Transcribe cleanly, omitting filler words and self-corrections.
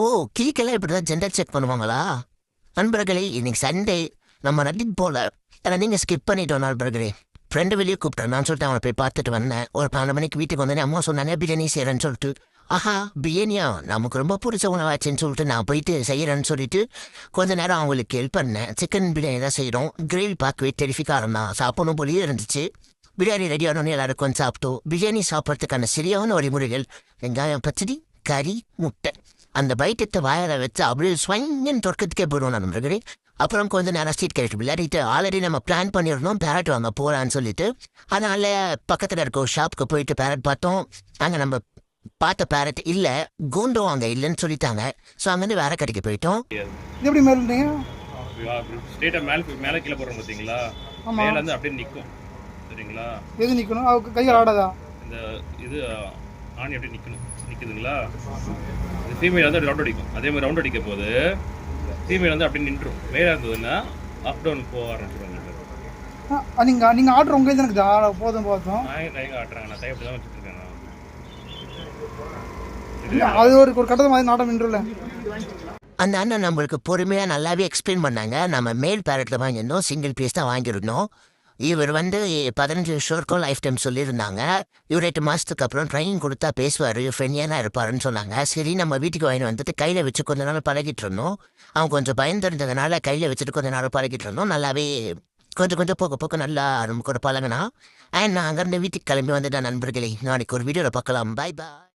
ஓ! கீக்கெல்லாம் இப்படிதான் gender check பண்ணுவாங்களா? நண்பர்களே, இன்னைக்கு சண்டே. நம்ம Reddit போல. ஆனா நீங்க ஸ்கிப் பண்ணிட்டோம் நண்பர்களே. ஃப்ரெண்டு வெளியே கூப்பிட்டேன். நான் சொல்லிட்டு அவனை போய் பார்த்துட்டு வந்தேன். ஒரு 12 மணிக்கு வீட்டுக்கு வந்தோடனே அம்மா சொன்னாங்க பிரியாணி செய்கிறேன்னு சொல்லிட்டு. ஆஹா! பிரியாணியா? நமக்கு ரொம்ப பிடிச்ச உணவாச்சுன்னு சொல்லிட்டு நான் போயிட்டு செய்கிறேன்னு சொல்லிட்டு கொஞ்ச நேரம் அவங்களுக்கு ஹெல்ப் பண்ணேன். சிக்கன் பிரியாணி தான் செய்கிறோம். கிரேவி பார்க்கவே டெரிஃபிக்காக தான். சாப்பிடணும் போலயே இருந்துச்சு. பிரியாணி ரெடி ஆனோன்னு எல்லாரும் கொஞ்சம் சாப்பிட்டோம். பிரியாணி சாப்பிட்றதுக்கான சரியான வழிமுறைகள்: வெங்காயம், பச்சடி, கறி, முட்டை. அந்த பைட்டத்தை வாயில வச்சு அப்படியே ஸ்வங்கன்னு தொற்கத்துக்கே போயிடுவோம் நண்பர்களே. அப்புறம் கொஞ்ச நேரம் ஸ்ட்ரீட் கேட்டு விளையாடிட்டு ஆல்ரெடி நம்ம பிளான் பண்ணியிருந்தோம் பேரட் வாங்க போகலான்னு சொல்லிட்டு. அதனால பக்கத்தில் இருக்க ஒரு ஷாப்புக்கு போயிட்டு பேரட் பார்த்தோம். அங்கே நம்ம பார்த்த பேரட் இல்லை, கூண்டும் அங்கே இல்லைன்னு சொல்லிட்டாங்க. ஸோ அங்கேருந்து வேற கடைக்கு போயிட்டோம். இது எப்படி மேலே ஸ்ட்ரெயிட்டா மேலே கீழே போடுறோம் பார்த்தீங்களா? மேலே வந்து அப்படியே நிற்கும். சரிங்களா? எது நிற்கணும்? கையால் ஆடாதா? இந்த இது ஆணி அப்படியே நிற்குதுங்களா? இந்த ஃபீமேல் வந்து ரவுண்ட் அடிக்கும். அதே மாதிரி ரவுண்ட் அடிக்கும் போது ஃபீமேல் வந்து அப்படியே நின்றுடும். மேலே இருந்ததுன்னா அப் டவுன் போக ஆரம்பிச்சிருவாங்க. நீங்கள் ஆர்டர் உங்கள் எனக்கு போதும் போதும். நான் கைங்க ஆட்டுறாங்க. நான் கை அப்படி தான் வச்சுருக்கேன். அது ஒரு கட்டத்தை மாதிரி நாட்டம் நின்றுல. அந்த அண்ணன் நம்மளுக்கு பொறுமையாக நல்லாவே எக்ஸ்பிளைன் பண்ணாங்க. நம்ம மேல் பேரட்டில் வாங்கியிருந்தோம், சிங்கிள் பீஸ் தான் வாங்கியிருந்தோம். இவர் வந்து 15 வருஷம் லைஃப் டைம் சொல்லியிருந்தாங்க. இவர் 8 மாதத்துக்கு அப்புறம் ட்ரைனிங் கொடுத்தா பேசுவார், ஃப்ரெண்ட்லியாக இருப்பாருன்னு சொன்னாங்க. சரி நம்ம வீட்டுக்கு வாங்கி வந்துட்டு கையில் வச்சு கொஞ்ச நாள் பழகிட்டு இருந்தோம். அவன் கொஞ்சம் பயந்துருந்ததுனால கையில் வச்சுட்டு கொஞ்ச நாள் பழகிட்டு இருந்தோம். நல்லாவே கொஞ்சம் கொஞ்சம் போக போக நல்லா நமக்கு ஒரு பழகினா. அண்ட் நான் அங்கேருந்து வீட்டுக்கு கிளம்பி வந்துட்டேன் நண்பர்களே. நாளைக்கு ஒரு வீடியோவில் பார்க்கலாம். பாய் பாய்.